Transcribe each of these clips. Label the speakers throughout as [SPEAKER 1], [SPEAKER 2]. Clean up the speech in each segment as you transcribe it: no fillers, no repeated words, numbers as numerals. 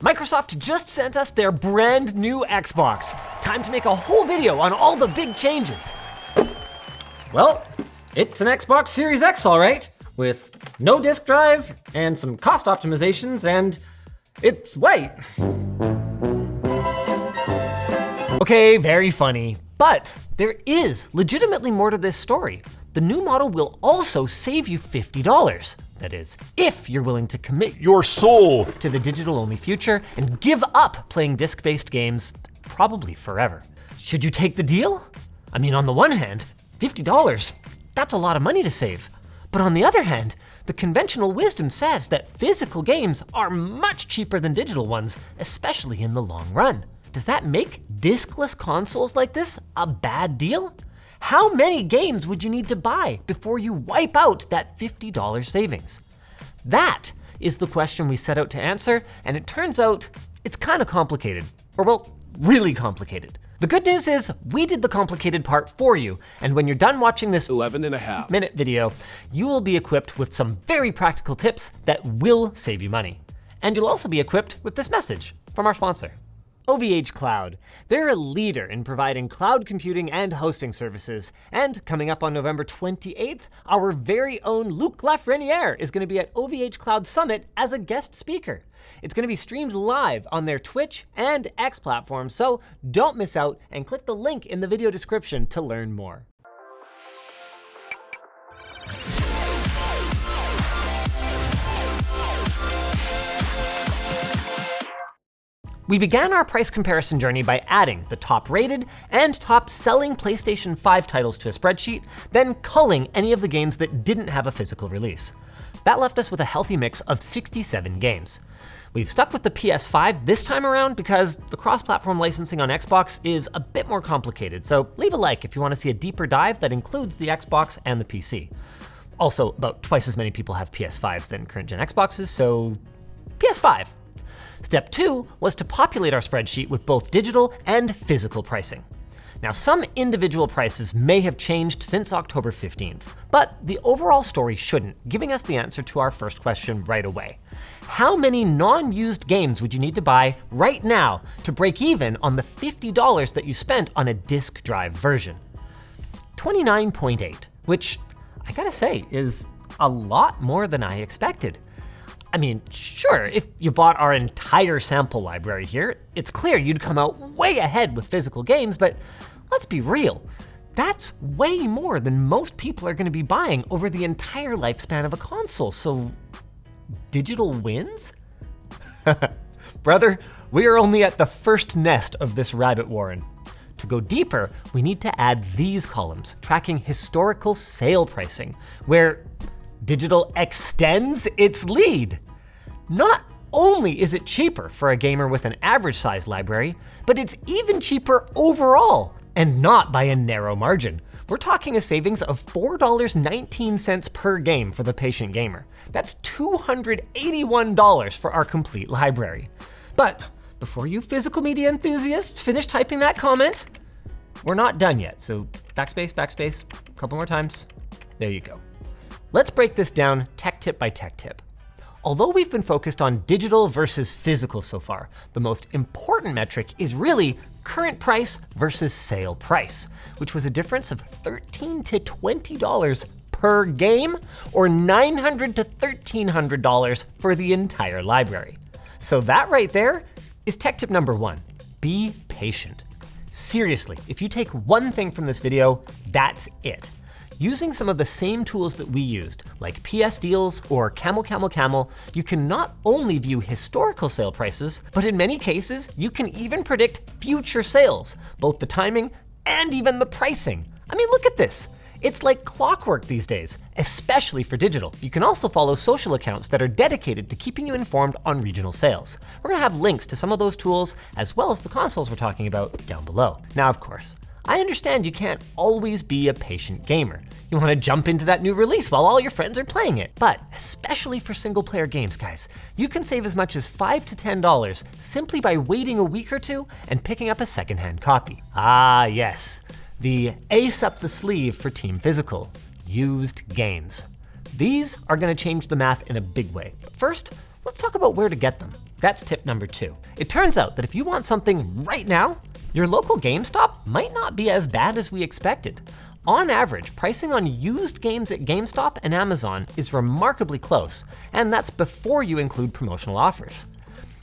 [SPEAKER 1] Microsoft just sent us their brand new Xbox. Time to make a whole video on all the big changes. Well, it's an Xbox Series X, all right, with no disk drive and some cost optimizations, and it's white. Okay, very funny, but there is legitimately more to this story. The new model will also save you $50. That is, if you're willing to commit your soul to the digital-only future and give up playing disc-based games probably forever. Should you take the deal? I mean, on the one hand, $50, that's a lot of money to save. But on the other hand, the conventional wisdom says that physical games are much cheaper than digital ones, especially in the long run. Does that make discless consoles like this a bad deal? How many games would you need to buy before you wipe out that $50 savings? That is the question we set out to answer, and it turns out it's kind of complicated. Or well, really complicated. The good news is we did the complicated part for you, and when you're done watching this 11.5-minute video, you will be equipped with some very practical tips that will save you money. And you'll also be equipped with this message from our sponsor. OVH Cloud. They're a leader in providing cloud computing and hosting services. And coming up on November 28th, our very own Luc Lafreniere is going to be at OVH Cloud Summit as a guest speaker. It's going to be streamed live on their Twitch and X platforms, so don't miss out and click the link in the video description to learn more. We began our price comparison journey by adding the top rated and top selling PlayStation 5 titles to a spreadsheet, then culling any of the games that didn't have a physical release. That left us with a healthy mix of 67 games. We've stuck with the PS5 this time around because the cross-platform licensing on Xbox is a bit more complicated, so leave a like if you want to see a deeper dive that includes the Xbox and the PC. Also, about twice as many people have PS5s than current-gen Xboxes, so PS5. Step 2 was to populate our spreadsheet with both digital and physical pricing. Now, some individual prices may have changed since October 15th, but the overall story shouldn't, giving us the answer to our first question right away. How many non-used games would you need to buy right now to break even on the $50 that you spent on a disk drive version? 29.8, which I gotta say is a lot more than I expected. I mean, sure, if you bought our entire sample library here, it's clear you'd come out way ahead with physical games, but let's be real. That's way more than most people are gonna be buying over the entire lifespan of a console, so digital wins? Brother, we are only at the first nest of this rabbit warren. To go deeper, we need to add these columns, tracking historical sale pricing, where digital extends its lead. Not only is it cheaper for a gamer with an average size library, but it's even cheaper overall, and not by a narrow margin. We're talking a savings of $4.19 per game for the patient gamer. That's $281 for our complete library. But before you physical media enthusiasts finish typing that comment, we're not done yet, so backspace, backspace, a couple more times. There you go. Let's break this down tech tip by tech tip. Although we've been focused on digital versus physical so far, the most important metric is really current price versus sale price, which was a difference of $13 to $20 per game, or $900 to $1,300 for the entire library. So that right there is tech tip number 1, be patient. Seriously, if you take one thing from this video, that's it. Using some of the same tools that we used, like PS Deals or Camel, you can not only view historical sale prices, but in many cases, you can even predict future sales, both the timing and even the pricing. I mean, look at this. It's like clockwork these days, especially for digital. You can also follow social accounts that are dedicated to keeping you informed on regional sales. We're gonna have links to some of those tools, as well as the consoles we're talking about down below. Now, of course, I understand you can't always be a patient gamer. You want to jump into that new release while all your friends are playing it. But especially for single player games, guys, you can save as much as $5 to $10 simply by waiting a week or two and picking up a secondhand copy. Ah, yes, the ace up the sleeve for Team Physical, used games. These are going to change the math in a big way. First, let's talk about where to get them. That's tip number 2. It turns out that if you want something right now, your local GameStop might not be as bad as we expected. On average, pricing on used games at GameStop and Amazon is remarkably close, and that's before you include promotional offers.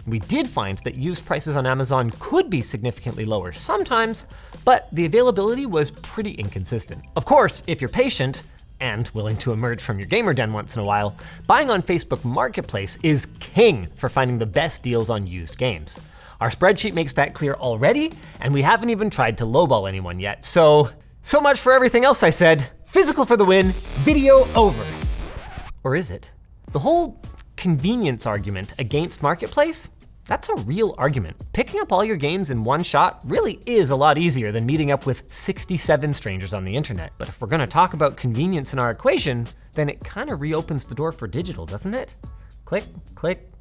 [SPEAKER 1] We did find that used prices on Amazon could be significantly lower sometimes, but the availability was pretty inconsistent. Of course, if you're patient and willing to emerge from your gamer den once in a while, buying on Facebook Marketplace is king for finding the best deals on used games. Our spreadsheet makes that clear already, and we haven't even tried to lowball anyone yet. So much for everything else I said. Physical for the win, video over. Or is it? The whole convenience argument against Marketplace, that's a real argument. Picking up all your games in one shot really is a lot easier than meeting up with 67 strangers on the internet. But if we're gonna talk about convenience in our equation, then it kind of reopens the door for digital, doesn't it? Click, click,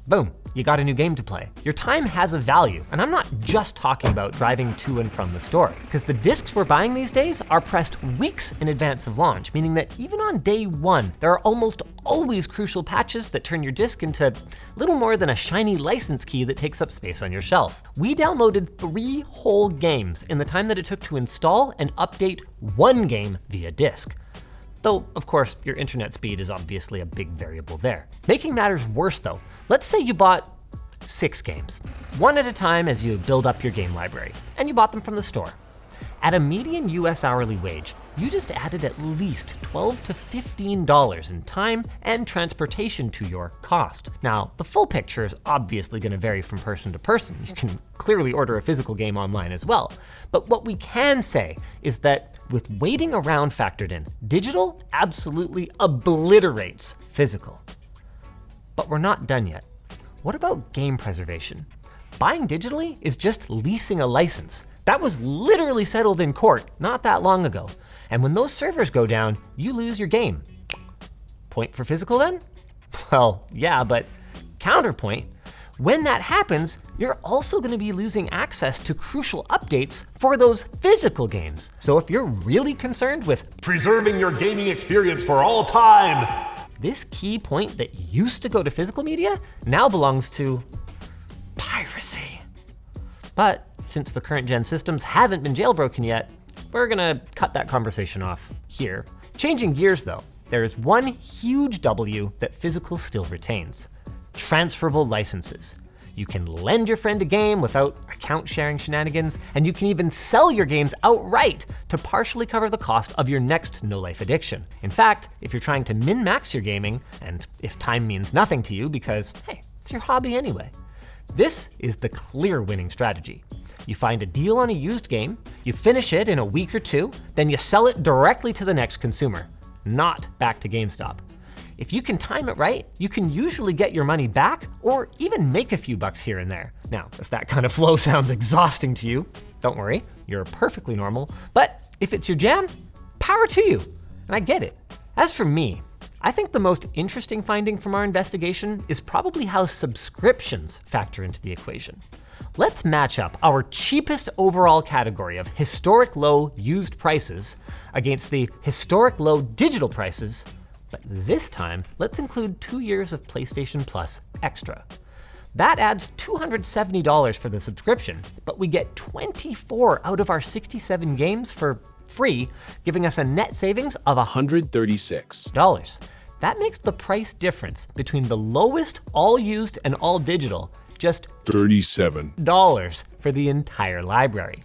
[SPEAKER 1] boom, you got a new game to play. Your time has a value, and I'm not just talking about driving to and from the store, because the discs we're buying these days are pressed weeks in advance of launch, meaning that even on day 1, there are almost always crucial patches that turn your disc into little more than a shiny license key that takes up space on your shelf. We downloaded 3 whole games in the time that it took to install and update 1 game via disc. Though, of course, your internet speed is obviously a big variable there. Making matters worse though, let's say you bought 6 games, one at a time as you build up your game library, and you bought them from the store. At a median US hourly wage, you just added at least $12 to $15 in time and transportation to your cost. Now, the full picture is obviously gonna vary from person to person. You can clearly order a physical game online as well. But what we can say is that with waiting around factored in, digital absolutely obliterates physical. But we're not done yet. What about game preservation? Buying digitally is just leasing a license. That was literally settled in court not that long ago. And when those servers go down, you lose your game. Point for physical then? Well, yeah, but counterpoint. When that happens, you're also gonna be losing access to crucial updates for those physical games. So if you're really concerned with
[SPEAKER 2] preserving your gaming experience for all time,
[SPEAKER 1] this key point that used to go to physical media now belongs to piracy. But since the current gen systems haven't been jailbroken yet, we're gonna cut that conversation off here. Changing gears though, there is one huge W that physical still retains: transferable licenses. You can lend your friend a game without account sharing shenanigans, and you can even sell your games outright to partially cover the cost of your next no-life addiction. In fact, if you're trying to min-max your gaming, and if time means nothing to you because, hey, it's your hobby anyway, this is the clear winning strategy. You find a deal on a used game, you finish it in a week or 2, then you sell it directly to the next consumer, not back to GameStop. If you can time it right, you can usually get your money back or even make a few bucks here and there. Now, if that kind of flow sounds exhausting to you, don't worry, you're perfectly normal. But if it's your jam, power to you, and I get it. As for me, I think the most interesting finding from our investigation is probably how subscriptions factor into the equation. Let's match up our cheapest overall category of historic low used prices against the historic low digital prices, but this time, let's include 2 years of PlayStation Plus extra. That adds $270 for the subscription, but we get 24 out of our 67 games for free, giving us a net savings of $136. That makes the price difference between the lowest all used and all digital just $37 for the entire library.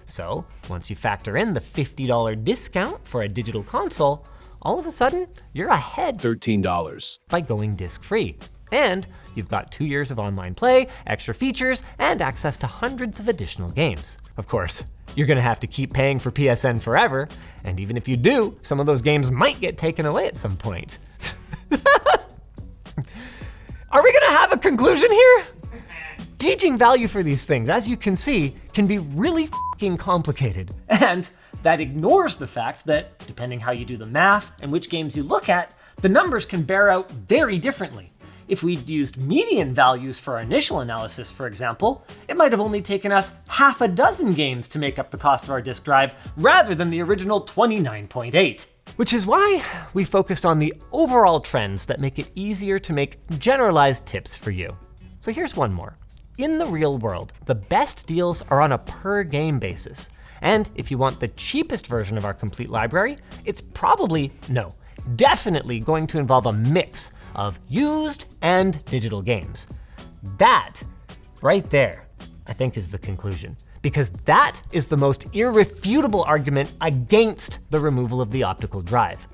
[SPEAKER 1] So once you factor in the $50 discount for a digital console, all of a sudden you're ahead $13 by going disc-free. And you've got 2 years of online play, extra features, and access to hundreds of additional games. Of course, you're gonna have to keep paying for PSN forever, and even if you do, some of those games might get taken away at some point. Are we gonna have a conclusion here? Gauging value for these things, as you can see, can be really f***ing complicated. And that ignores the fact that, depending how you do the math and which games you look at, the numbers can bear out very differently. If we'd used median values for our initial analysis, for example, it might have only taken us half a dozen games to make up the cost of our disk drive, rather than the original 29.8. Which is why we focused on the overall trends that make it easier to make generalized tips for you. So here's one more. In the real world, the best deals are on a per game basis. And if you want the cheapest version of our complete library, it's probably, no, definitely going to involve a mix of used and digital games. That, right there, I think is the conclusion. Because that is the most irrefutable argument against the removal of the optical drive.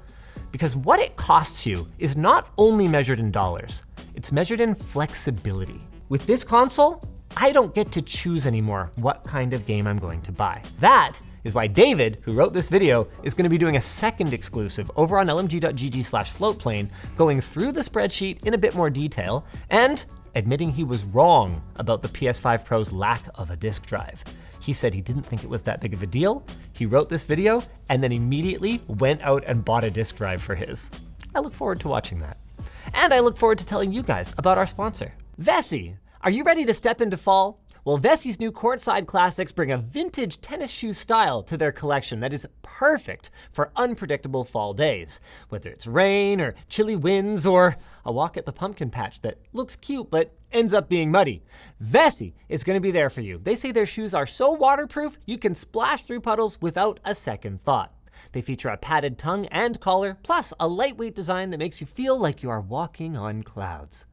[SPEAKER 1] Because what it costs you is not only measured in dollars, it's measured in flexibility. With this console, I don't get to choose anymore what kind of game I'm going to buy. That is why David, who wrote this video, is gonna be doing a second exclusive over on lmg.gg/floatplane, going through the spreadsheet in a bit more detail and admitting he was wrong about the PS5 Pro's lack of a disk drive. He said he didn't think it was that big of a deal. He wrote this video and then immediately went out and bought a disk drive for his. I look forward to watching that. And I look forward to telling you guys about our sponsor, Vessi. Are you ready to step into fall? Well, Vessi's new courtside classics bring a vintage tennis shoe style to their collection that is perfect for unpredictable fall days. Whether it's rain or chilly winds or a walk at the pumpkin patch that looks cute but ends up being muddy, Vessi is gonna be there for you. They say their shoes are so waterproof you can splash through puddles without a second thought. They feature a padded tongue and collar, plus a lightweight design that makes you feel like you are walking on clouds.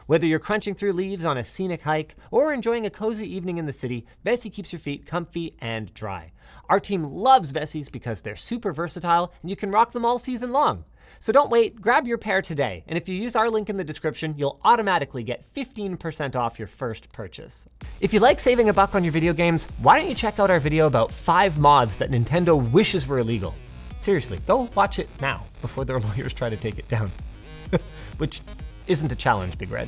[SPEAKER 1] Whether you're crunching through leaves on a scenic hike or enjoying a cozy evening in the city, Vessi keeps your feet comfy and dry. Our team loves Vessis because they're super versatile and you can rock them all season long. So don't wait, grab your pair today. And if you use our link in the description, you'll automatically get 15% off your first purchase. If you like saving a buck on your video games, why don't you check out our video about 5 mods that Nintendo wishes were illegal? Seriously, go watch it now before their lawyers try to take it down. Which isn't a challenge, Big Red.